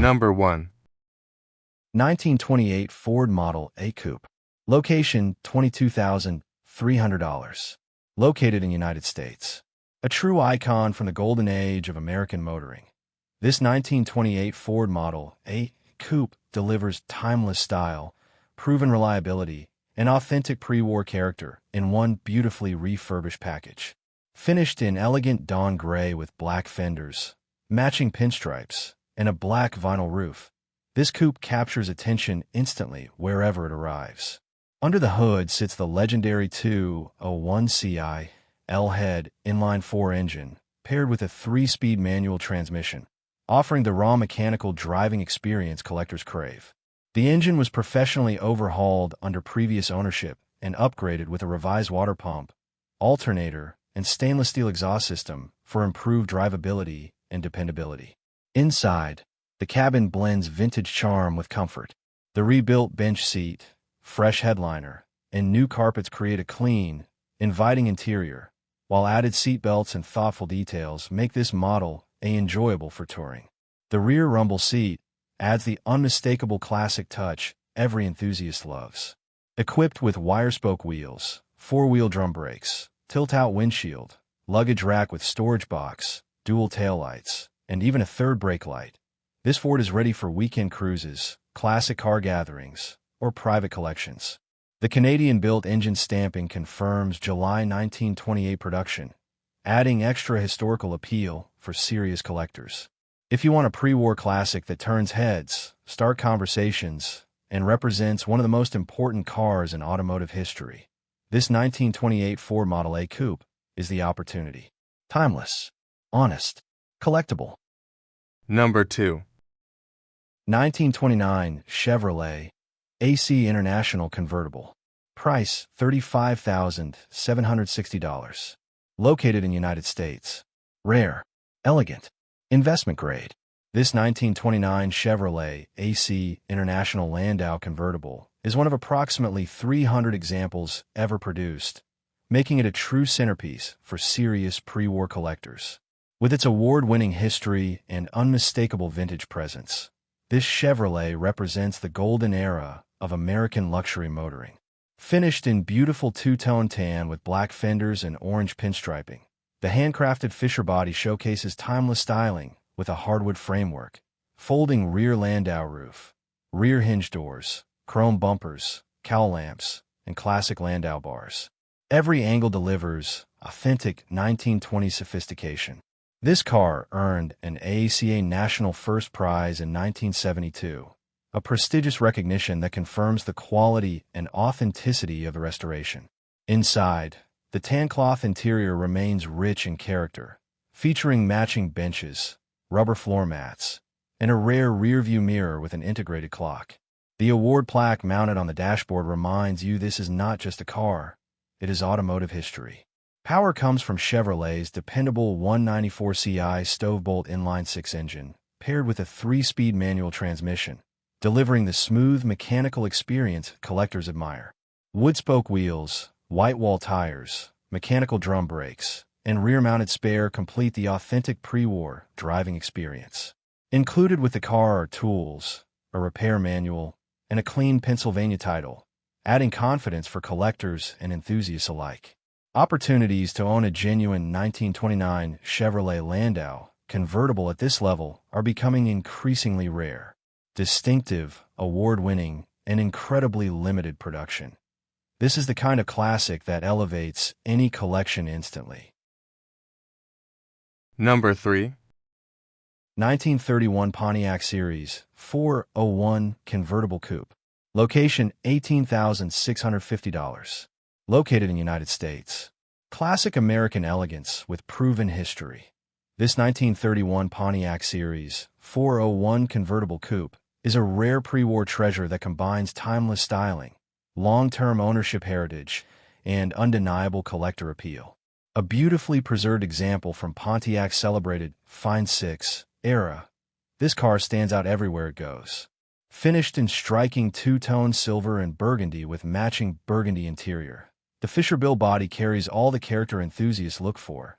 Number 1. 1928 Ford Model A Coupe. Location $22,300. Located in United States. A true icon from the golden age of American motoring. This 1928 Ford Model A Coupe delivers timeless style, proven reliability, and authentic pre-war character in one beautifully refurbished package. Finished in elegant dawn gray with black fenders, matching pinstripes, and a black vinyl roof, this coupe captures attention instantly wherever it arrives. Under the hood sits the legendary 201 CI L-head inline-4 engine, paired with a 3-speed manual transmission, offering the raw mechanical driving experience collectors crave. The engine was professionally overhauled under previous ownership and upgraded with a revised water pump, alternator, and stainless steel exhaust system for improved drivability and dependability. Inside, the cabin blends vintage charm with comfort. The rebuilt bench seat, fresh headliner, and new carpets create a clean, inviting interior, while added seat belts and thoughtful details make this model enjoyable for touring. The rear rumble seat adds the unmistakable classic touch every enthusiast loves. Equipped with wire-spoke wheels, 4-wheel drum brakes, tilt-out windshield, luggage rack with storage box, dual taillights, and even a third brake light, this Ford is ready for weekend cruises, classic car gatherings, or private collections. The Canadian-built engine stamping confirms July 1928 production, adding extra historical appeal for serious collectors. If you want a pre-war classic that turns heads, starts conversations, and represents one of the most important cars in automotive history, this 1928 Ford Model A Coupe is the opportunity. Timeless, honest, collectible. Number 2. 1929 Chevrolet AC International Convertible. Price $35,760. Located in United States. Rare, elegant, investment grade. This 1929 Chevrolet AC International Landau Convertible is one of approximately 300 examples ever produced, making it a true centerpiece for serious pre-war collectors. With its award-winning history and unmistakable vintage presence, this Chevrolet represents the golden era of American luxury motoring. Finished in beautiful two-tone tan with black fenders and orange pinstriping, the handcrafted Fisher body showcases timeless styling with a hardwood framework, folding rear Landau roof, rear hinge doors, chrome bumpers, cowl lamps, and classic Landau bars. Every angle delivers authentic 1920s sophistication. This car earned an AACA National First Prize in 1972, a prestigious recognition that confirms the quality and authenticity of the restoration. Inside, the tan cloth interior remains rich in character, featuring matching benches, rubber floor mats, and a rare rear-view mirror with an integrated clock. The award plaque mounted on the dashboard reminds you this is not just a car, it is automotive history. Power comes from Chevrolet's dependable 194 CI Stovebolt inline-6 engine, paired with a 3-speed manual transmission, delivering the smooth mechanical experience collectors admire. Wood-spoke wheels, white wall tires, mechanical drum brakes, and rear-mounted spare complete the authentic pre-war driving experience. Included with the car are tools, a repair manual, and a clean Pennsylvania title, adding confidence for collectors and enthusiasts alike. Opportunities to own a genuine 1929 Chevrolet Landau convertible at this level are becoming increasingly rare. Distinctive, award-winning, and incredibly limited production. This is the kind of classic that elevates any collection instantly. Number 3. 1931 Pontiac Series 401 Convertible Coupe. Location $18,650. Located in United States. Classic American elegance with proven history. This 1931 Pontiac Series 401 Convertible Coupe is a rare pre-war treasure that combines timeless styling, long-term ownership heritage, and undeniable collector appeal. A beautifully preserved example from Pontiac's celebrated Fine Six era, this car stands out everywhere it goes. Finished in striking two-tone silver and burgundy with matching burgundy interior, the Fisher Bill body carries all the character enthusiasts look for: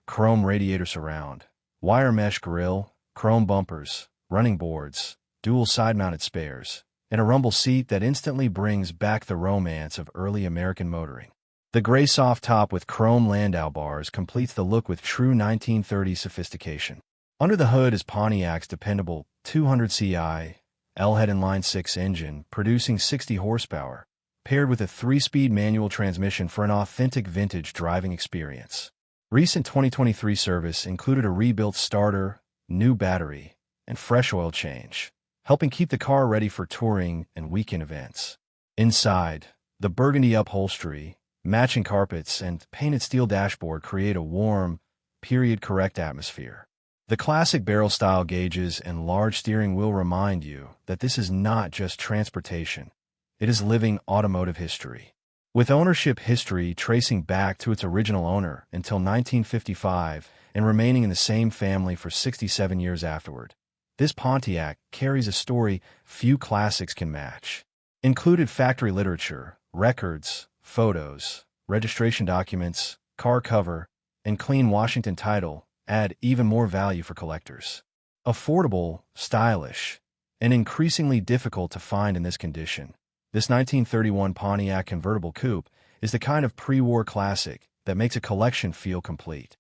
chrome radiator surround, wire mesh grille, chrome bumpers, running boards, dual side-mounted spares, and a rumble seat that instantly brings back the romance of early American motoring. The gray soft top with chrome landau bars completes the look with true 1930s sophistication. Under the hood is Pontiac's dependable 200 CI L-head inline-six engine, producing 60 horsepower, paired with a 3-speed manual transmission for an authentic vintage driving experience. Recent 2023 service included a rebuilt starter, new battery, and fresh oil change, helping keep the car ready for touring and weekend events. Inside, the burgundy upholstery, matching carpets, and painted steel dashboard create a warm, period-correct atmosphere. The classic barrel-style gauges and large steering wheel remind you that this is not just transportation. It is living automotive history. With ownership history tracing back to its original owner until 1955 and remaining in the same family for 67 years afterward, this Pontiac carries a story few classics can match. Included factory literature, records, photos, registration documents, car cover, and clean Washington title add even more value for collectors. Affordable, stylish, and increasingly difficult to find in this condition, this 1931 Pontiac Convertible Coupe is the kind of pre-war classic that makes a collection feel complete.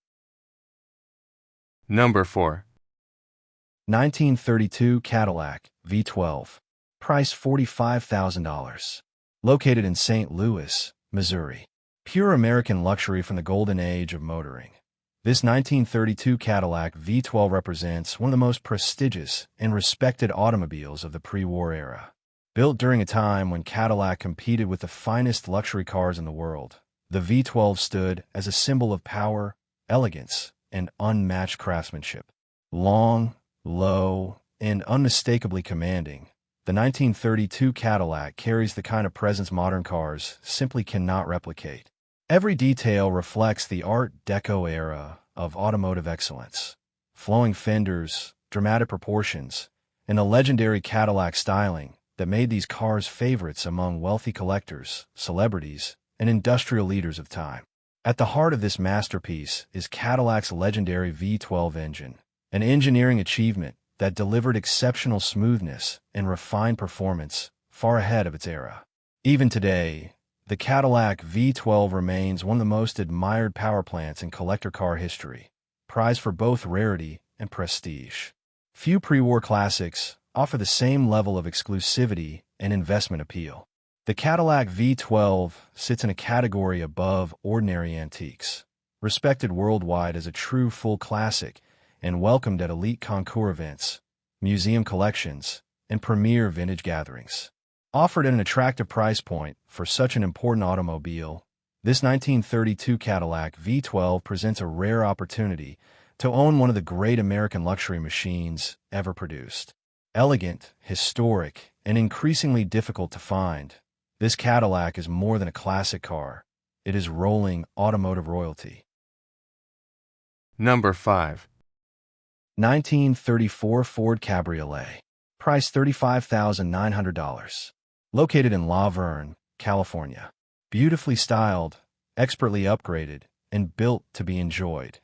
Number 4. 1932 Cadillac V12. Price $45,000. Located in St. Louis, Missouri. Pure American luxury from the golden age of motoring. This 1932 Cadillac V12 represents one of the most prestigious and respected automobiles of the pre-war era. Built during a time when Cadillac competed with the finest luxury cars in the world, the V12 stood as a symbol of power, elegance, and unmatched craftsmanship. Long, low, and unmistakably commanding, the 1932 Cadillac carries the kind of presence modern cars simply cannot replicate. Every detail reflects the Art Deco era of automotive excellence. Flowing fenders, dramatic proportions, and a legendary Cadillac styling that made these cars favorites among wealthy collectors, celebrities, and industrial leaders of time. At the heart of this masterpiece is Cadillac's legendary V12 engine, an engineering achievement that delivered exceptional smoothness and refined performance far ahead of its era. Even today, the Cadillac V12 remains one of the most admired power plants in collector car history, prized for both rarity and prestige. Few pre-war classics offer the same level of exclusivity and investment appeal. The Cadillac V12 sits in a category above ordinary antiques, respected worldwide as a true full classic and welcomed at elite concours events, museum collections, and premier vintage gatherings. Offered at an attractive price point for such an important automobile, this 1932 Cadillac V12 presents a rare opportunity to own one of the great American luxury machines ever produced. Elegant, historic, and increasingly difficult to find, this Cadillac is more than a classic car. It is rolling automotive royalty. Number 5. 1934 Ford Cabriolet. Price $35,900. Located in La Verne, California. Beautifully styled, expertly upgraded, and built to be enjoyed,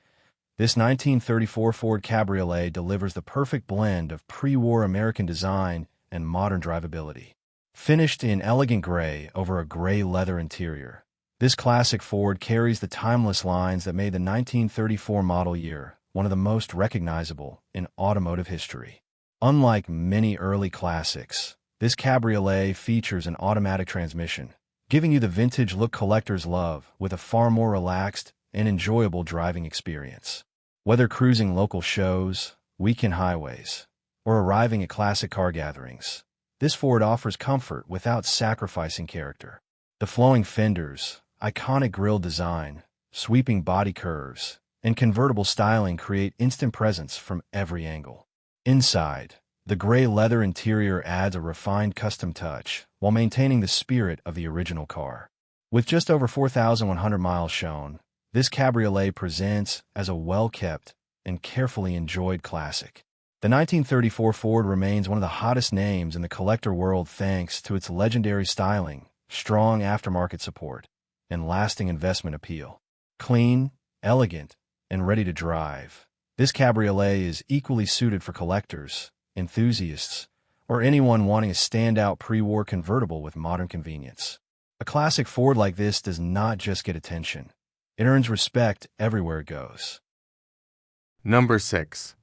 this 1934 Ford Cabriolet delivers the perfect blend of pre-war American design and modern drivability. Finished in elegant gray over a gray leather interior, this classic Ford carries the timeless lines that made the 1934 model year one of the most recognizable in automotive history. Unlike many early classics, this Cabriolet features an automatic transmission, giving you the vintage look collectors love with a far more relaxed and enjoyable driving experience. Whether cruising local shows, weekend highways, or arriving at classic car gatherings, this Ford offers comfort without sacrificing character. The flowing fenders, iconic grille design, sweeping body curves, and convertible styling create instant presence from every angle. Inside, the gray leather interior adds a refined custom touch while maintaining the spirit of the original car. With just over 4,100 miles shown, this Cabriolet presents as a well-kept and carefully enjoyed classic. The 1934 Ford remains one of the hottest names in the collector world thanks to its legendary styling, strong aftermarket support, and lasting investment appeal. Clean, elegant, and ready to drive, this Cabriolet is equally suited for collectors, enthusiasts, or anyone wanting a standout pre-war convertible with modern convenience. A classic Ford like this does not just get attention. It earns respect everywhere it goes. Number 6.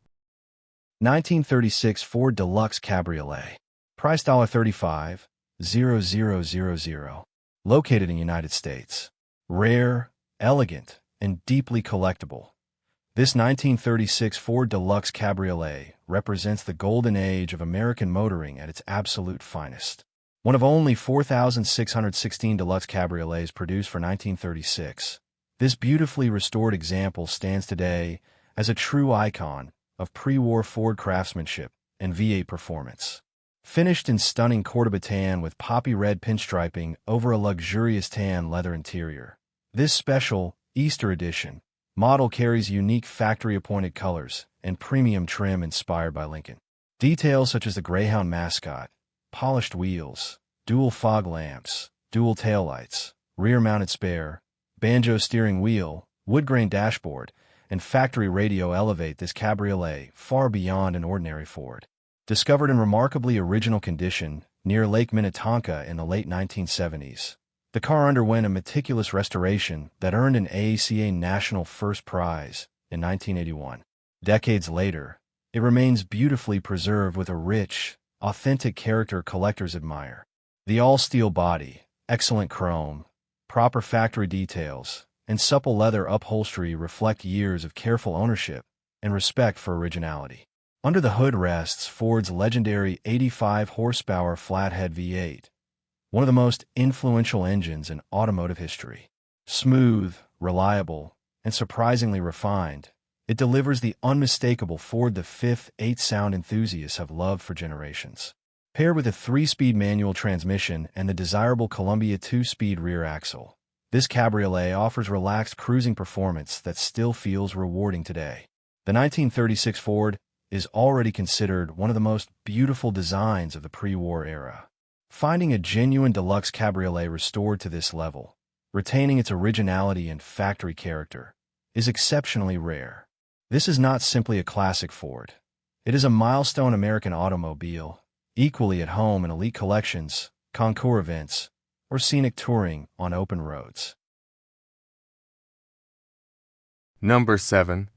1936 Ford Deluxe Cabriolet. Price $35,000. Located in United States. Rare, elegant, and deeply collectible. This 1936 Ford Deluxe Cabriolet represents the golden age of American motoring at its absolute finest. One of only 4,616 Deluxe Cabriolets produced for 1936, this beautifully restored example stands today as a true icon of pre-war Ford craftsmanship and V8 performance. Finished in stunning Cordoba tan with poppy red pinstriping over a luxurious tan leather interior, this special Easter edition model carries unique factory-appointed colors and premium trim inspired by Lincoln. Details such as the Greyhound mascot, polished wheels, dual fog lamps, dual taillights, rear-mounted spare, banjo steering wheel, wood-grain dashboard, and factory radio elevate this cabriolet far beyond an ordinary Ford. Discovered in remarkably original condition near Lake Minnetonka in the late 1970s, the car underwent a meticulous restoration that earned an AACA National First Prize in 1981. Decades later, it remains beautifully preserved with a rich, authentic character collectors admire. The all-steel body, excellent chrome, proper factory details, and supple leather upholstery reflect years of careful ownership and respect for originality. Under the hood rests Ford's legendary 85-horsepower flathead V8, one of the most influential engines in automotive history. Smooth, reliable, and surprisingly refined, it delivers the unmistakable Ford the Fifth 8-sound enthusiasts have loved for generations. Paired with a 3-speed manual transmission and the desirable Columbia 2-speed rear axle, this cabriolet offers relaxed cruising performance that still feels rewarding today. The 1936 Ford is already considered one of the most beautiful designs of the pre-war era. Finding a genuine deluxe cabriolet restored to this level, retaining its originality and factory character, is exceptionally rare. This is not simply a classic Ford. It is a milestone American automobile, equally at home in elite collections, concours events, or scenic touring on open roads. Number 7.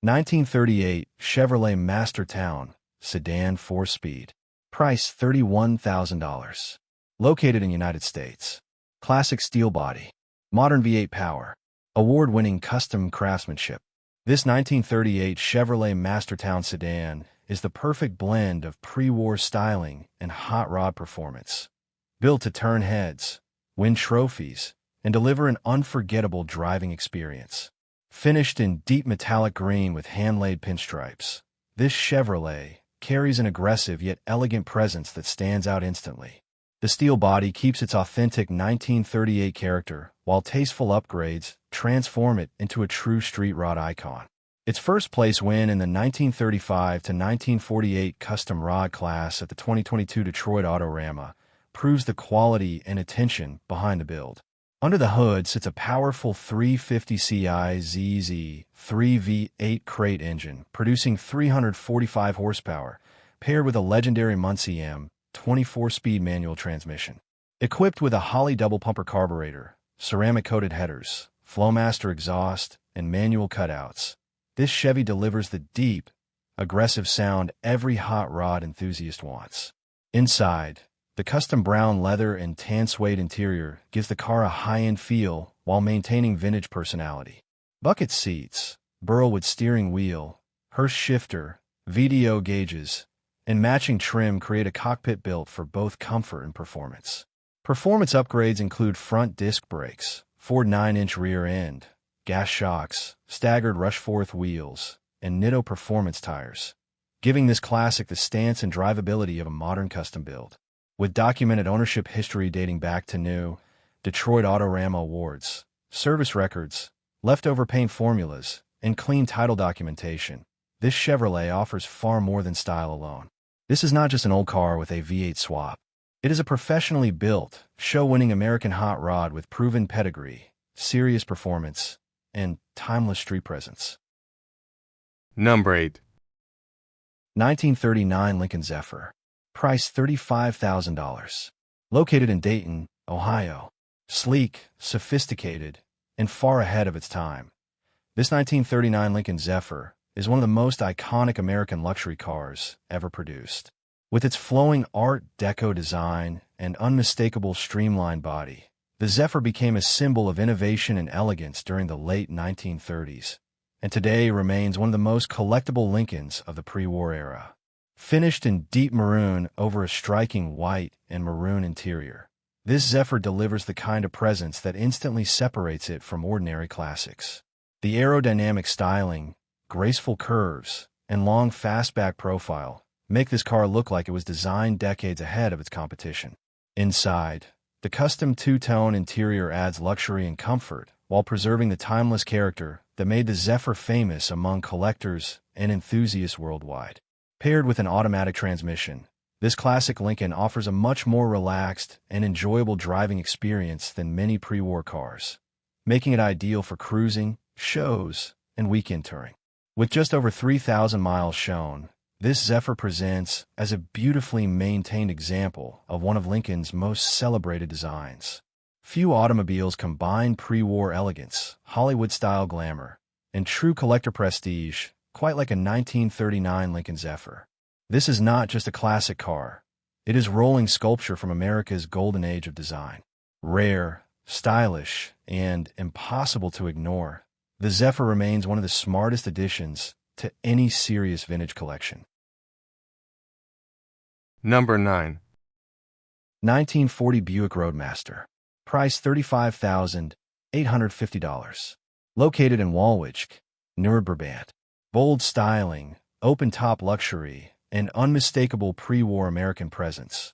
1938 Chevrolet Mastertown Sedan 4-speed. Price $31,000. Located in United States. Classic steel body. Modern V8 power. Award-winning custom craftsmanship. This 1938 Chevrolet Mastertown sedan is the perfect blend of pre-war styling and hot rod performance. Built to turn heads, win trophies, and deliver an unforgettable driving experience. Finished in deep metallic green with hand-laid pinstripes, this Chevrolet carries an aggressive yet elegant presence that stands out instantly. The steel body keeps its authentic 1938 character, while tasteful upgrades transform it into a true street rod icon. Its first-place win in the 1935 to 1948 custom rod class at the 2022 Detroit Autorama proves the quality and attention behind the build. Under the hood sits a powerful 350ci ZZ 3V8 crate engine, producing 345 horsepower, paired with a legendary Muncie M 24-speed manual transmission. Equipped with a Holley double-pumper carburetor, ceramic-coated headers, Flowmaster exhaust, and manual cutouts, this Chevy delivers the deep, aggressive sound every hot rod enthusiast wants. Inside, the custom brown leather and tan suede interior gives the car a high-end feel while maintaining vintage personality. Bucket seats, Burlwood steering wheel, Hurst shifter, VDO gauges, and matching trim create a cockpit built for both comfort and performance. Performance upgrades include front disc brakes, Ford 9-inch rear end, gas shocks, staggered Rushforth wheels, and Nitto performance tires, giving this classic the stance and drivability of a modern custom build. With documented ownership history dating back to new Detroit Autorama awards, service records, leftover paint formulas, and clean title documentation, this Chevrolet offers far more than style alone. This is not just an old car with a V8 swap. It is a professionally built, show-winning American hot rod with proven pedigree, serious performance, and timeless street presence. Number 8. 1939 Lincoln Zephyr. Price $35,000. Located in Dayton, Ohio. Sleek, sophisticated, and far ahead of its time. This 1939 Lincoln Zephyr is one of the most iconic American luxury cars ever produced. With its flowing Art Deco design and unmistakable streamlined body, the Zephyr became a symbol of innovation and elegance during the late 1930s, and today remains one of the most collectible Lincolns of the pre-war era. Finished in deep maroon over a striking white and maroon interior, this Zephyr delivers the kind of presence that instantly separates it from ordinary classics. The aerodynamic styling, graceful curves, and long fastback profile make this car look like it was designed decades ahead of its competition. Inside, the custom two-tone interior adds luxury and comfort while preserving the timeless character that made the Zephyr famous among collectors and enthusiasts worldwide. Paired with an automatic transmission, this classic Lincoln offers a much more relaxed and enjoyable driving experience than many pre-war cars, making it ideal for cruising, shows, and weekend touring. With just over 3,000 miles shown, this Zephyr presents as a beautifully maintained example of one of Lincoln's most celebrated designs. Few automobiles combine pre-war elegance, Hollywood-style glamour, and true collector prestige quite like a 1939 Lincoln Zephyr. This is not just a classic car. It is rolling sculpture from America's golden age of design. Rare, stylish, and impossible to ignore, the Zephyr remains one of the smartest additions to any serious vintage collection. Number 9. 1940 Buick Roadmaster. Price $35,850. Located in Woolwich, Nürburgring. Bold styling, open-top luxury, and unmistakable pre-war American presence.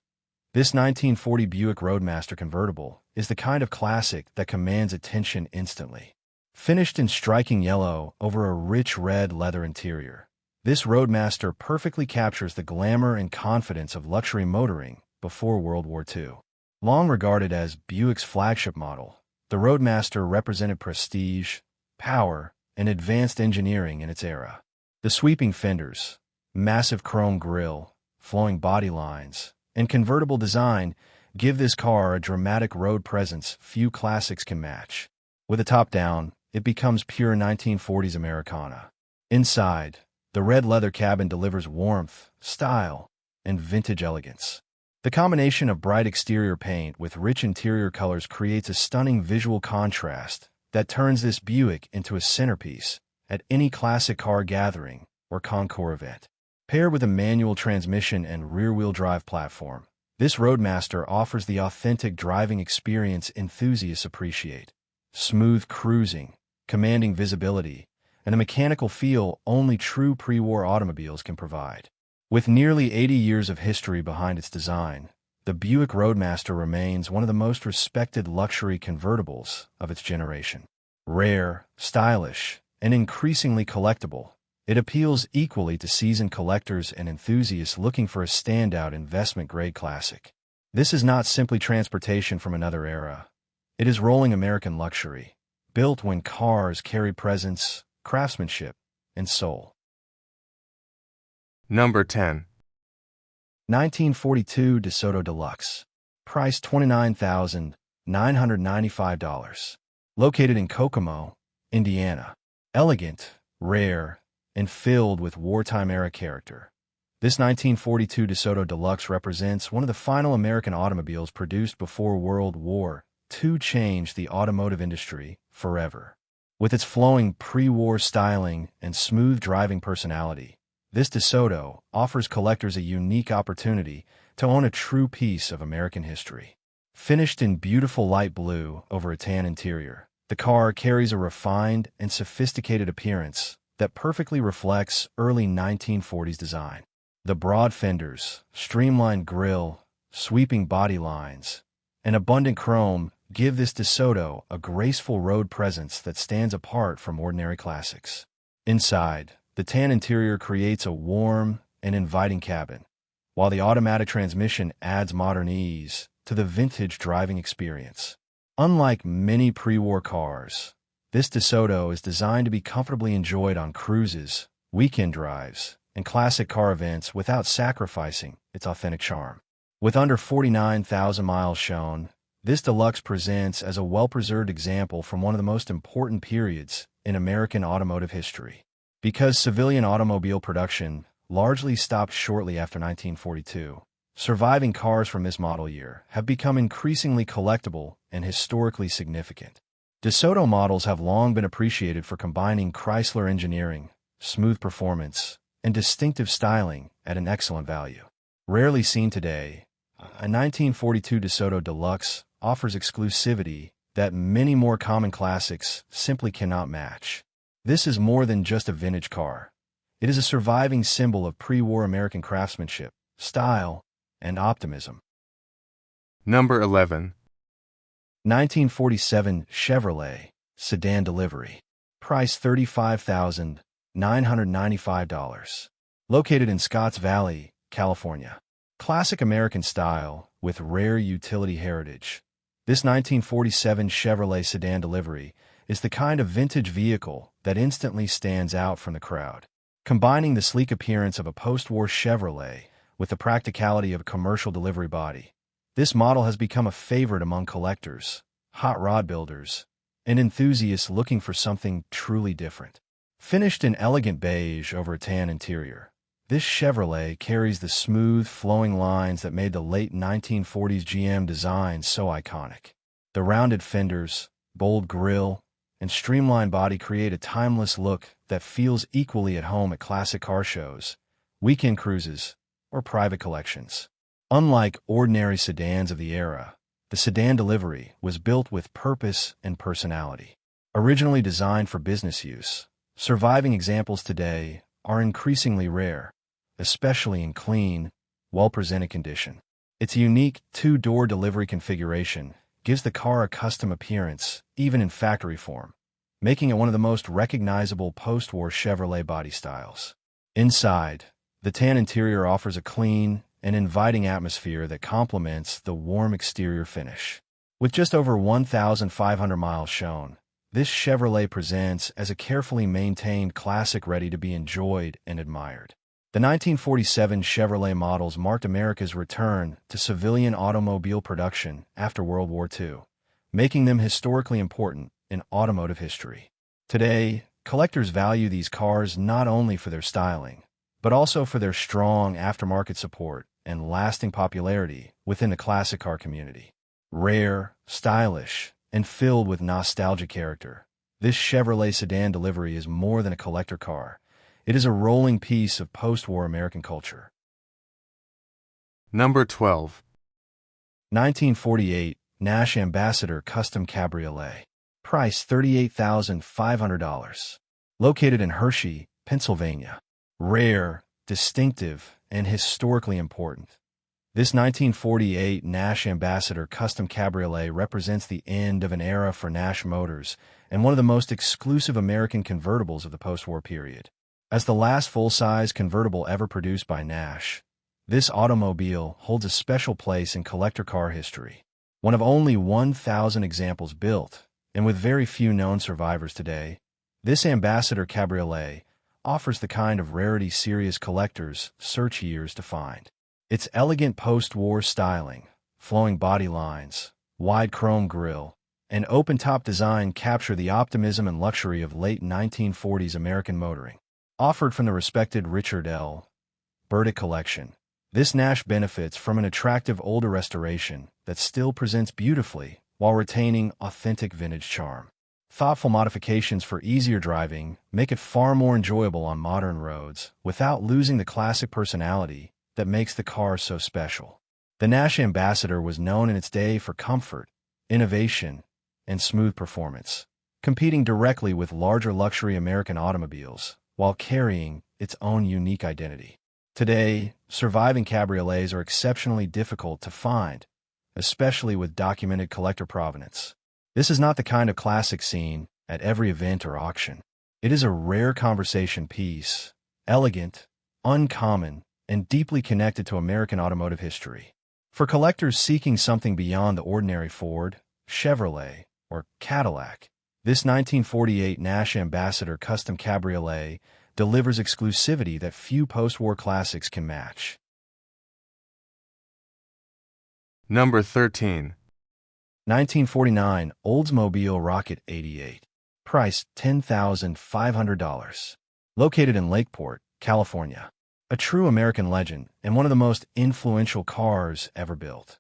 This 1940 Buick Roadmaster convertible is the kind of classic that commands attention instantly. Finished in striking yellow over a rich red leather interior, this Roadmaster perfectly captures the glamour and confidence of luxury motoring before World War II. Long regarded as Buick's flagship model, the Roadmaster represented prestige, power, and advanced engineering in its era. The sweeping fenders, massive chrome grille, flowing body lines, and convertible design give this car a dramatic road presence few classics can match. With the top down, it becomes pure 1940s Americana. Inside, the red leather cabin delivers warmth, style, and vintage elegance. The combination of bright exterior paint with rich interior colors creates a stunning visual contrast that turns this Buick into a centerpiece at any classic car gathering or concours event. Paired with a manual transmission and rear-wheel drive platform, this Roadmaster offers the authentic driving experience enthusiasts appreciate. Smooth cruising, commanding visibility, and a mechanical feel only true pre-war automobiles can provide. With nearly 80 years of history behind its design, the Buick Roadmaster remains one of the most respected luxury convertibles of its generation. Rare, stylish, and increasingly collectible, it appeals equally to seasoned collectors and enthusiasts looking for a standout investment-grade classic. This is not simply transportation from another era. It is rolling American luxury, built when cars carry presence, craftsmanship, and soul. Number 10. 1942 DeSoto Deluxe. Price $29,995. Located in Kokomo, Indiana. Elegant, rare, and filled with wartime-era character. This 1942 DeSoto Deluxe represents one of the final American automobiles produced before World War II changed the automotive industry forever. With its flowing pre-war styling and smooth driving personality, this DeSoto offers collectors a unique opportunity to own a true piece of American history. Finished in beautiful light blue over a tan interior, the car carries a refined and sophisticated appearance that perfectly reflects early 1940s design. The broad fenders, streamlined grille, sweeping body lines, and abundant chrome give this DeSoto a graceful road presence that stands apart from ordinary classics. Inside, the tan interior creates a warm and inviting cabin, while the automatic transmission adds modern ease to the vintage driving experience. Unlike many pre-war cars, this DeSoto is designed to be comfortably enjoyed on cruises, weekend drives, and classic car events without sacrificing its authentic charm. With under 49,000 miles shown, this Deluxe presents as a well-preserved example from one of the most important periods in American automotive history. Because civilian automobile production largely stopped shortly after 1942, surviving cars from this model year have become increasingly collectible and historically significant. DeSoto models have long been appreciated for combining Chrysler engineering, smooth performance, and distinctive styling at an excellent value. Rarely seen today, a 1942 DeSoto Deluxe offers exclusivity that many more common classics simply cannot match. This is more than just a vintage car. It is a surviving symbol of pre-war American craftsmanship, style, and optimism. Number 11. 1947 Chevrolet Sedan delivery. Price $35,995. Located in Scotts Valley, California. Classic American style with rare utility heritage. This 1947 Chevrolet Sedan delivery is the kind of vintage vehicle that instantly stands out from the crowd. Combining the sleek appearance of a post-war Chevrolet with the practicality of a commercial delivery body, this model has become a favorite among collectors, hot rod builders, and enthusiasts looking for something truly different. Finished in elegant beige over a tan interior, this Chevrolet carries the smooth, flowing lines that made the late 1940s GM design so iconic. The rounded fenders, bold grille, and streamlined body create a timeless look that feels equally at home at classic car shows, weekend cruises, or private collections. Unlike ordinary sedans of the era, the Sedan delivery was built with purpose and personality. Originally designed for business use, surviving examples today are increasingly rare, especially in clean, well-presented condition. Its unique two-door delivery configuration gives the car a custom appearance, even in factory form, making it one of the most recognizable post-war Chevrolet body styles. Inside, the tan interior offers a clean and inviting atmosphere that complements the warm exterior finish. With just over 1,500 miles shown, this Chevrolet presents as a carefully maintained classic ready to be enjoyed and admired. The 1947 Chevrolet models marked America's return to civilian automobile production after World War II, making them historically important in automotive history. Today, collectors value these cars not only for their styling, but also for their strong aftermarket support and lasting popularity within the classic car community. Rare, stylish, and filled with nostalgic character, this Chevrolet Sedan delivery is more than a collector car. It is a rolling piece of post-war American culture. Number 12. 1948 Nash Ambassador Custom Cabriolet. Price $38,500. Located in Hershey, Pennsylvania. Rare, distinctive, and historically important. This 1948 Nash Ambassador Custom Cabriolet represents the end of an era for Nash Motors and one of the most exclusive American convertibles of the post-war period. As the last full-size convertible ever produced by Nash, this automobile holds a special place in collector car history. One of only 1,000 examples built, and with very few known survivors today, this Ambassador Cabriolet offers the kind of rarity serious collectors search years to find. Its elegant post-war styling, flowing body lines, wide chrome grille, and open-top design capture the optimism and luxury of late 1940s American motoring. Offered from the respected Richard L. Burdick collection, this Nash benefits from an attractive older restoration that still presents beautifully while retaining authentic vintage charm. Thoughtful modifications for easier driving make it far more enjoyable on modern roads without losing the classic personality that makes the car so special. The Nash Ambassador was known in its day for comfort, innovation, and smooth performance, competing directly with larger luxury American automobiles while carrying its own unique identity. Today, surviving cabriolets are exceptionally difficult to find, especially with documented collector provenance. This is not the kind of classic seen at every event or auction. It is a rare conversation piece, elegant, uncommon, and deeply connected to American automotive history. For collectors seeking something beyond the ordinary Ford, Chevrolet, or Cadillac, this 1948 Nash Ambassador Custom Cabriolet delivers exclusivity that few post-war classics can match. Number 13. 1949 Oldsmobile Rocket 88. Price $10,500. Located in Lakeport, California. A true American legend and one of the most influential cars ever built.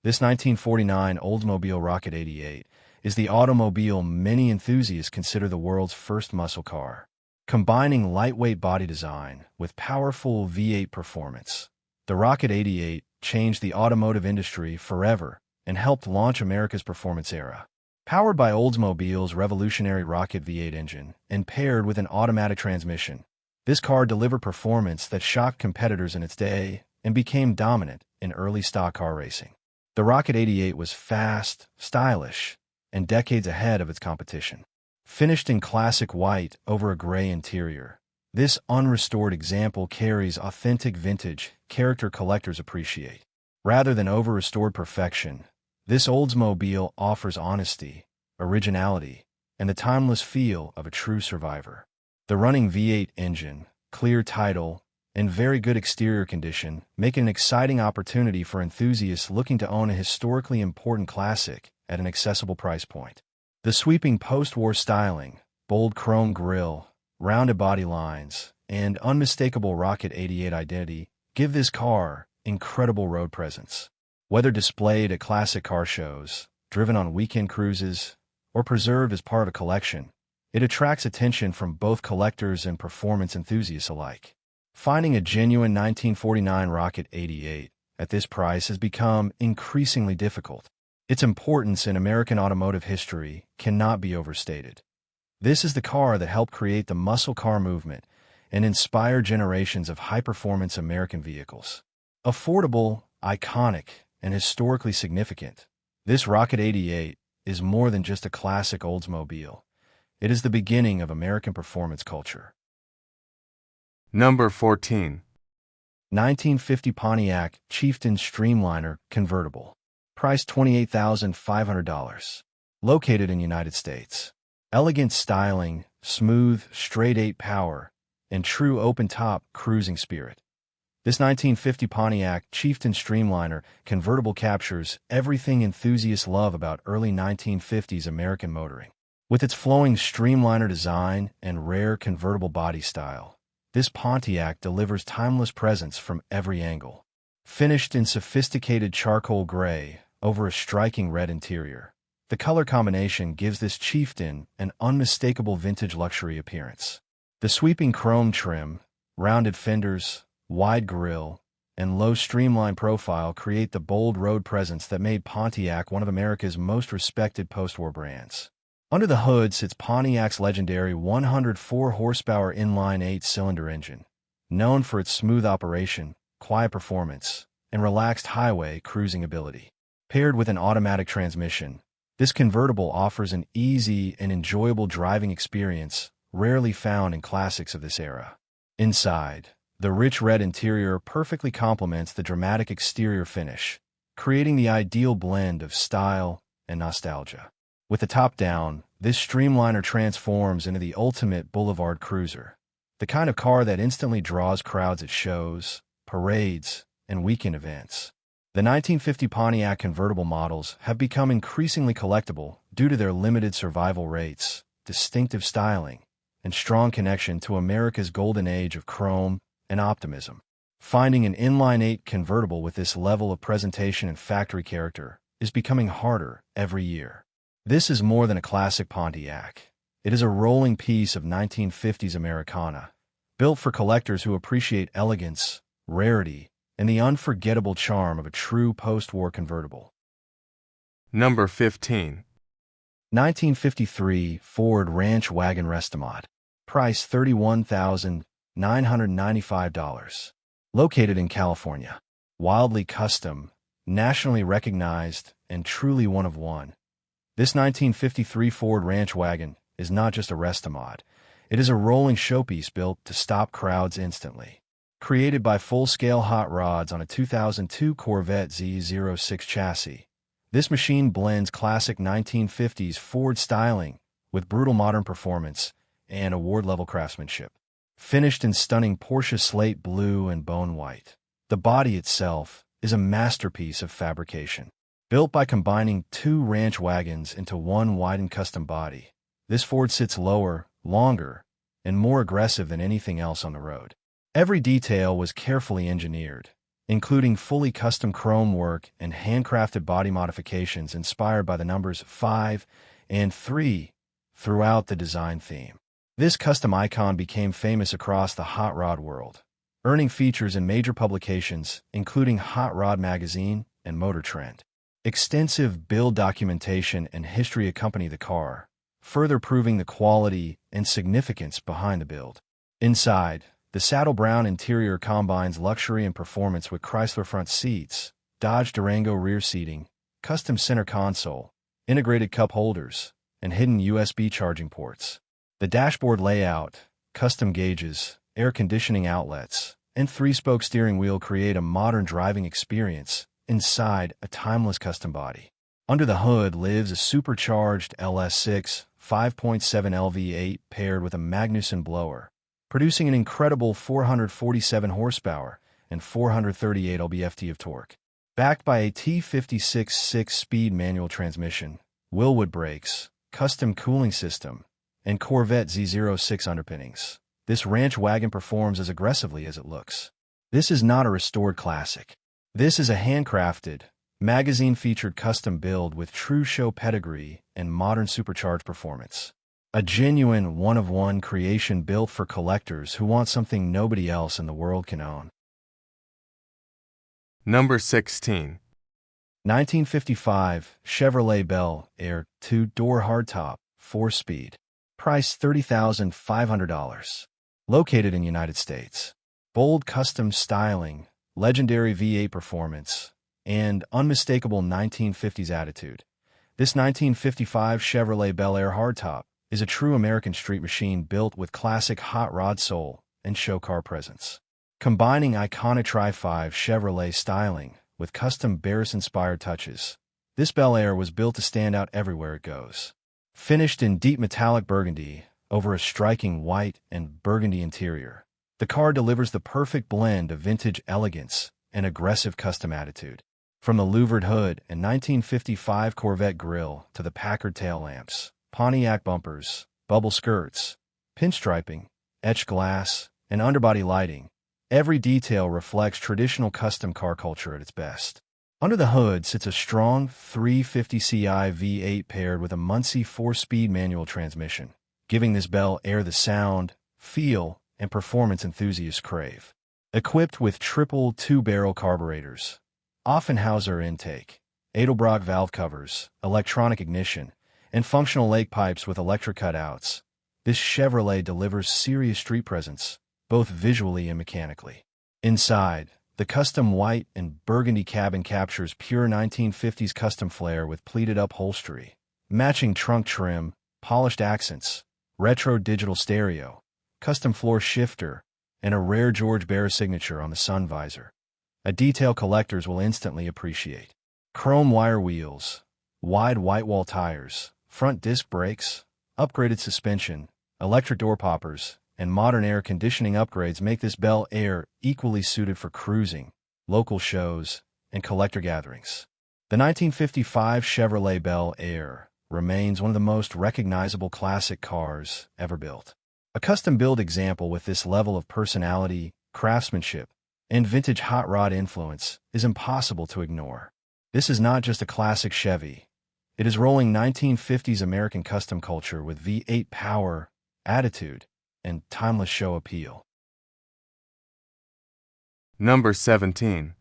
This 1949 Oldsmobile Rocket 88 is the automobile many enthusiasts consider the world's first muscle car. Combining lightweight body design with powerful V8 performance, the Rocket 88 changed the automotive industry forever and helped launch America's performance era. Powered by Oldsmobile's revolutionary Rocket V8 engine and paired with an automatic transmission, this car delivered performance that shocked competitors in its day and became dominant in early stock car racing. The Rocket 88 was fast, stylish, and decades ahead of its competition. Finished in classic white over a gray interior, this unrestored example carries authentic vintage character collectors appreciate. Rather than over-restored perfection, this Oldsmobile offers honesty, originality, and the timeless feel of a true survivor. The running V8 engine, clear title, and very good exterior condition make it an exciting opportunity for enthusiasts looking to own a historically important classic at an accessible price point. The sweeping post-war styling, bold chrome grille, rounded body lines, and unmistakable Rocket 88 identity give this car incredible road presence. Whether displayed at classic car shows, driven on weekend cruises, or preserved as part of a collection, it attracts attention from both collectors and performance enthusiasts alike. Finding a genuine 1949 Rocket 88 at this price has become increasingly difficult. Its importance in American automotive history cannot be overstated. This is the car that helped create the muscle car movement and inspire generations of high-performance American vehicles. Affordable, iconic, and historically significant, this Rocket 88 is more than just a classic Oldsmobile. It is the beginning of American performance culture. Number 14. 1950 Pontiac Chieftain Streamliner Convertible. Price $28,500. Located in United States. Elegant styling, smooth, straight-eight power, and true open-top cruising spirit. This 1950 Pontiac Chieftain Streamliner Convertible captures everything enthusiasts love about early 1950s American motoring. With its flowing streamliner design and rare convertible body style, this Pontiac delivers timeless presence from every angle. Finished in sophisticated charcoal gray over a striking red interior, the color combination gives this Chieftain an unmistakable vintage luxury appearance. The sweeping chrome trim, rounded fenders, wide grille, and low streamline profile create the bold road presence that made Pontiac one of America's most respected post-war brands. Under the hood sits Pontiac's legendary 104-horsepower inline 8-cylinder engine, known for its smooth operation, quiet performance, and relaxed highway cruising ability. Paired with an automatic transmission, this convertible offers an easy and enjoyable driving experience rarely found in classics of this era. Inside, the rich red interior perfectly complements the dramatic exterior finish, creating the ideal blend of style and nostalgia. With the top down, this Streamliner transforms into the ultimate boulevard cruiser, the kind of car that instantly draws crowds at shows, parades, and weekend events. The 1950 Pontiac convertible models have become increasingly collectible due to their limited survival rates, distinctive styling, and strong connection to America's golden age of chrome and optimism. Finding an inline-8 convertible with this level of presentation and factory character is becoming harder every year. This is more than a classic Pontiac. It is a rolling piece of 1950s Americana, built for collectors who appreciate elegance, rarity, and the unforgettable charm of a true post-war convertible. Number 15. 1953 Ford Ranch Wagon Restomod. Price $31,995. Located in California. Wildly custom, nationally recognized, and truly one of one. This 1953 Ford Ranch Wagon is not just a Restomod. It is a rolling showpiece built to stop crowds instantly. Created by full-scale hot rods on a 2002 Corvette Z06 chassis, this machine blends classic 1950s Ford styling with brutal modern performance and award-level craftsmanship. finished in stunning Porsche slate blue and bone white. The body itself is a masterpiece of fabrication. Built by combining two ranch wagons into one widened custom body, this Ford sits lower, longer, and more aggressive than anything else on the road. Every detail was carefully engineered, including fully custom chrome work and handcrafted body modifications inspired by the numbers 5 and 3 throughout the design theme. This custom icon became famous across the hot rod world, earning features in major publications including Hot Rod Magazine and Motor Trend. Extensive build documentation and history accompany the car, further proving the quality and significance behind the build. Inside, the saddle brown interior combines luxury and performance with Chrysler front seats, Dodge Durango rear seating, custom center console, integrated cup holders, and hidden USB charging ports. The dashboard layout, custom gauges, air conditioning outlets, and three-spoke steering wheel create a modern driving experience inside a timeless custom body. Under the hood lives a supercharged LS6 5.7 LV8 paired with a Magnuson blower, producing an incredible 447 horsepower and 438 lb-ft of torque. Backed by a T56 6-speed manual transmission, Willwood brakes, custom cooling system, and Corvette Z06 underpinnings, this ranch wagon performs as aggressively as it looks. This is not a restored classic. This is a handcrafted, magazine-featured custom build with true show pedigree and modern supercharged performance. A genuine one-of-one creation built for collectors who want something nobody else in the world can own. Number 16. 1955 Chevrolet Bel Air 2-door hardtop, 4-speed. Price $30,500. Located in United States. Bold custom styling, legendary V8 performance, and unmistakable 1950s attitude. This 1955 Chevrolet Bel Air hardtop is a true American street machine built with classic hot rod soul and show car presence. Combining iconic Tri-5 Chevrolet styling with custom Barris-inspired touches, this Bel Air was built to stand out everywhere it goes. Finished in deep metallic burgundy over a striking white and burgundy interior, the car delivers the perfect blend of vintage elegance and aggressive custom attitude. From the louvered hood and 1955 Corvette grille to the Packard tail lamps, Pontiac bumpers, bubble skirts, pinstriping, etched glass, and underbody lighting, every detail reflects traditional custom car culture at its best. Under the hood sits a strong 350ci V8 paired with a Muncie 4-speed manual transmission, giving this Bel Air the sound, feel, and performance enthusiasts crave. Equipped with triple 2-barrel carburetors, Offenhauser intake, Edelbrock valve covers, electronic ignition, and functional lake pipes with electric cutouts, this Chevrolet delivers serious street presence, both visually and mechanically. Inside, the custom white and burgundy cabin captures pure 1950s custom flair with pleated upholstery, matching trunk trim, polished accents, retro digital stereo, custom floor shifter, and a rare George Barris signature on the sun visor. A detail collectors will instantly appreciate. Chrome wire wheels, wide white wall tires, front disc brakes, upgraded suspension, electric door poppers, and modern air conditioning upgrades make this Bel Air equally suited for cruising, local shows, and collector gatherings. The 1955 Chevrolet Bel Air remains one of the most recognizable classic cars ever built. A custom-build example with this level of personality, craftsmanship, and vintage hot rod influence is impossible to ignore. This is not just a classic Chevy. It is rolling 1950s American custom culture with V8 power, attitude, and timeless show appeal. Number 17.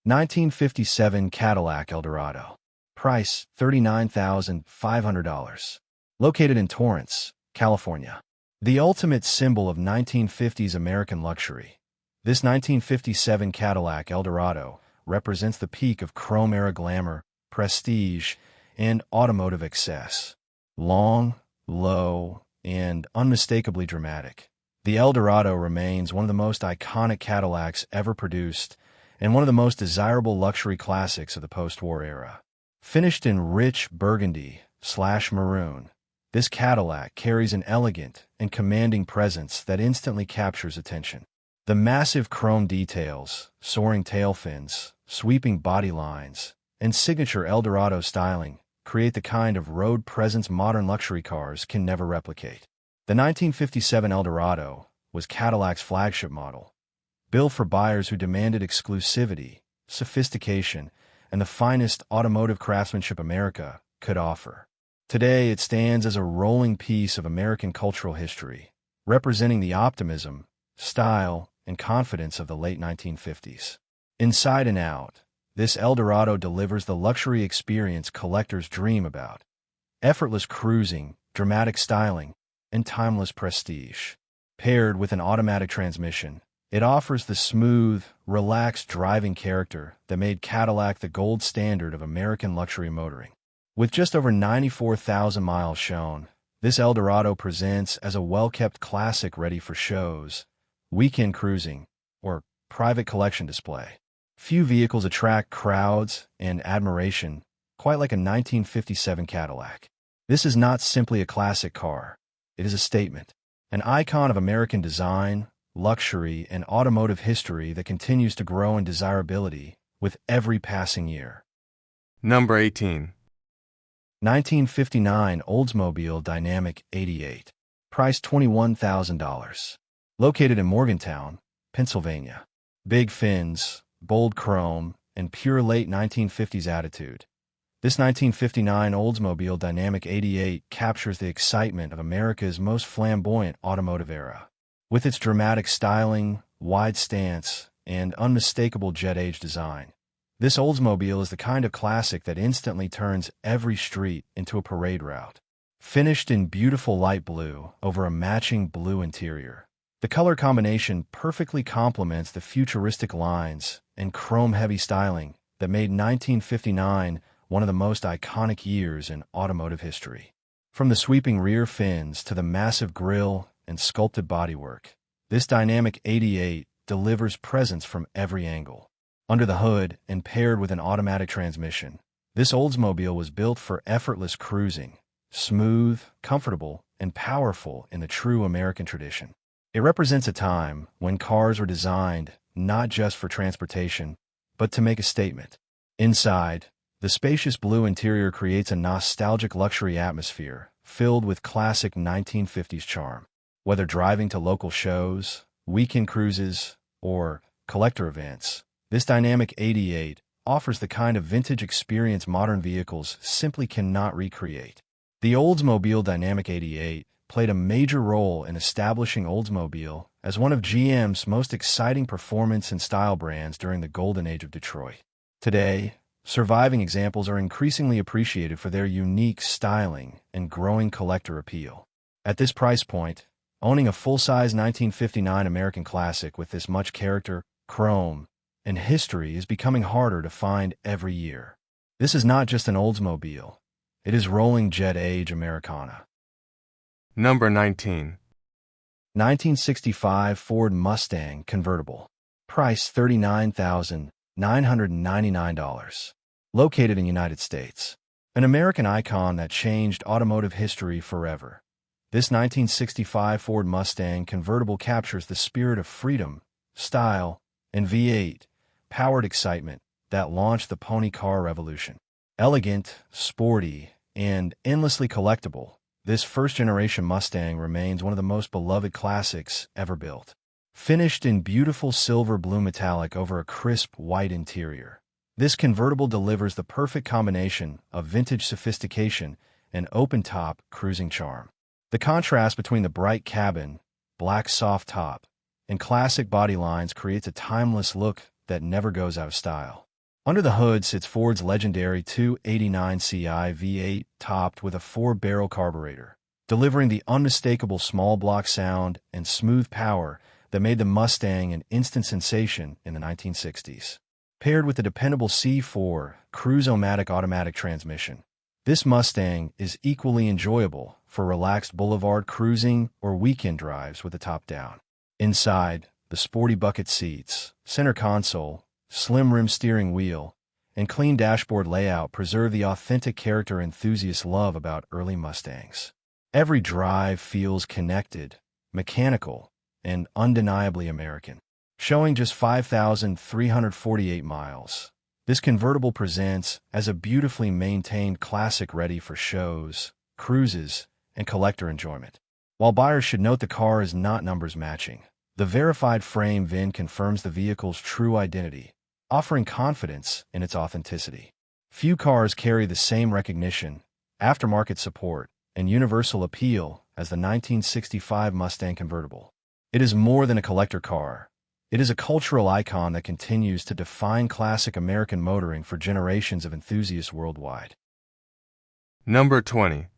1957 Cadillac Eldorado. Price $39,500. Located in Torrance, California. The ultimate symbol of 1950s American luxury, this 1957 Cadillac Eldorado represents the peak of chrome-era glamour, prestige, and automotive excess. Long, low, and unmistakably dramatic, the Eldorado remains one of the most iconic Cadillacs ever produced and one of the most desirable luxury classics of the post-war era. Finished in rich burgundy/maroon, this Cadillac carries an elegant and commanding presence that instantly captures attention. The massive chrome details, soaring tailfins, sweeping body lines, and signature Eldorado styling create the kind of road presence modern luxury cars can never replicate. The 1957 Eldorado was Cadillac's flagship model, built for buyers who demanded exclusivity, sophistication, and the finest automotive craftsmanship America could offer. Today, it stands as a rolling piece of American cultural history, representing the optimism, style, and confidence of the late 1950s. Inside and out, this Eldorado delivers the luxury experience collectors dream about: effortless cruising, dramatic styling, and timeless prestige. Paired with an automatic transmission, it offers the smooth, relaxed driving character that made Cadillac the gold standard of American luxury motoring. With just over 94,000 miles shown, this Eldorado presents as a well-kept classic ready for shows, weekend cruising, or private collection display. Few vehicles attract crowds and admiration quite like a 1957 Cadillac. This is not simply a classic car. It is a statement, an icon of American design, luxury, and automotive history that continues to grow in desirability with every passing year. Number 18. 1959 Oldsmobile Dynamic 88. Price $21,000. Located in Morgantown, Pennsylvania. Big fins, bold chrome, and pure late 1950s attitude. This 1959 Oldsmobile Dynamic 88 captures the excitement of America's most flamboyant automotive era. With its dramatic styling, wide stance, and unmistakable jet-age design, this Oldsmobile is the kind of classic that instantly turns every street into a parade route. Finished in beautiful light blue over a matching blue interior, the color combination perfectly complements the futuristic lines and chrome-heavy styling that made 1959 one of the most iconic years in automotive history. From the sweeping rear fins to the massive grille and sculpted bodywork, this Dynamic 88 delivers presence from every angle. Under the hood and paired with an automatic transmission, this Oldsmobile was built for effortless cruising, smooth, comfortable, and powerful in the true American tradition. It represents a time when cars were designed not just for transportation, but to make a statement. Inside, the spacious blue interior creates a nostalgic luxury atmosphere filled with classic 1950s charm. Whether driving to local shows, weekend cruises, or collector events, this Dynamic 88 offers the kind of vintage experience modern vehicles simply cannot recreate. The Oldsmobile Dynamic 88 played a major role in establishing Oldsmobile as one of GM's most exciting performance and style brands during the golden age of Detroit. Today, surviving examples are increasingly appreciated for their unique styling and growing collector appeal. At this price point, owning a full-size 1959 American classic with this much character, chrome, and history is becoming harder to find every year. This is not just an Oldsmobile. It is rolling jet-age Americana. Number 19. 1965 Ford Mustang Convertible. Price $39,999. Located in United States. An American icon that changed automotive history forever. This 1965 Ford Mustang Convertible captures the spirit of freedom, style, and V8 powered excitement that launched the pony car revolution. Elegant, sporty, and endlessly collectible, this first-generation Mustang remains one of the most beloved classics ever built. Finished in beautiful silver blue metallic over a crisp white interior, this convertible delivers the perfect combination of vintage sophistication and open-top cruising charm. The contrast between the bright cabin, black soft top, and classic body lines creates a timeless look that never goes out of style. Under the hood sits Ford's legendary 289 Ci V8 topped with a 4-barrel carburetor, delivering the unmistakable small block sound and smooth power that made the Mustang an instant sensation in the 1960s. Paired with the dependable C4 Cruise-O-Matic automatic transmission, this Mustang is equally enjoyable for relaxed boulevard cruising or weekend drives with the top down. Inside, the sporty bucket seats, center console, slim rim steering wheel, and clean dashboard layout preserve the authentic character enthusiasts love about early Mustangs. Every drive feels connected, mechanical, and undeniably American. Showing just 5,348 miles, this convertible presents as a beautifully maintained classic ready for shows, cruises, and collector enjoyment. While buyers should note the car is not numbers matching, the verified frame VIN confirms the vehicle's true identity, offering confidence in its authenticity. Few cars carry the same recognition, aftermarket support, and universal appeal as the 1965 Mustang Convertible. It is more than a collector car. It is a cultural icon that continues to define classic American motoring for generations of enthusiasts worldwide. Number 20.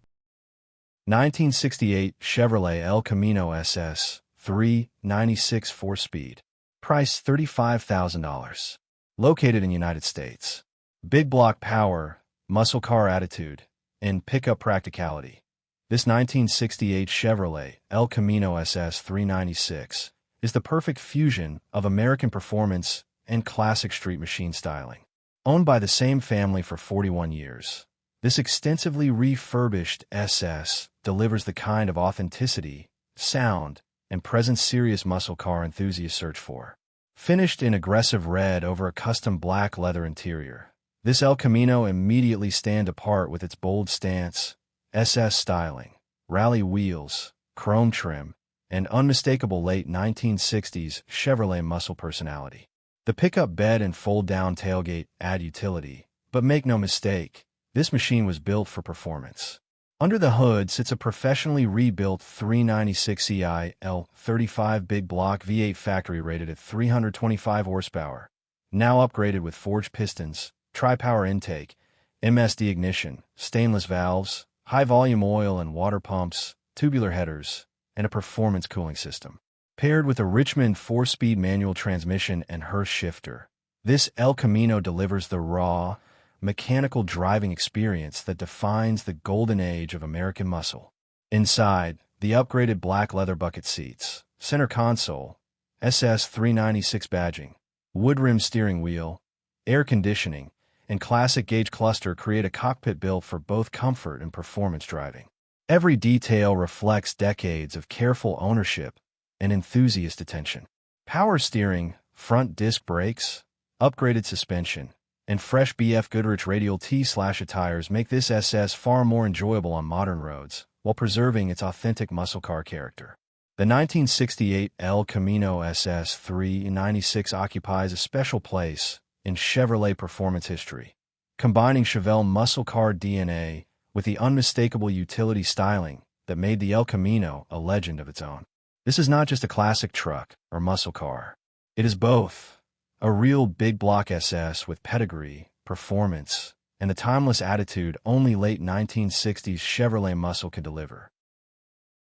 1968 Chevrolet El Camino SS 396 4-speed. Price $35,000. Located in United States. Big block power, muscle car attitude, and pickup practicality. This 1968 Chevrolet El Camino SS 396 is the perfect fusion of American performance and classic street machine styling. Owned by the same family for 41 years, this extensively refurbished SS delivers the kind of authenticity, sound, and presence serious muscle car enthusiasts search for. Finished in aggressive red over a custom black leather interior, this El Camino immediately stands apart with its bold stance, SS styling, rally wheels, chrome trim, and unmistakable late 1960s Chevrolet muscle personality. The pickup bed and fold-down tailgate add utility, but make no mistake, this machine was built for performance. Under the hood sits a professionally rebuilt 396 CI L35 big block V8 factory rated at 325 horsepower, now upgraded with forged pistons, tri-power intake, MSD ignition, stainless valves, high-volume oil and water pumps, tubular headers, and a performance cooling system. Paired with a Richmond 4-speed manual transmission and Hurst shifter, this El Camino delivers the raw, mechanical driving experience that defines the golden age of American muscle. Inside, the upgraded black leather bucket seats, center console, SS 396 badging, wood rim steering wheel, air conditioning, and classic gauge cluster create a cockpit built for both comfort and performance driving. Every detail reflects decades of careful ownership and enthusiast attention. Power steering, front disc brakes, upgraded suspension, and fresh BF Goodrich radial T/A tires make this SS far more enjoyable on modern roads, while preserving its authentic muscle car character. The 1968 El Camino SS 396 occupies a special place in Chevrolet performance history, combining Chevelle muscle car DNA with the unmistakable utility styling that made the El Camino a legend of its own. This is not just a classic truck or muscle car. It is both a real big block SS with pedigree, performance, and the timeless attitude only late 1960s Chevrolet muscle could deliver.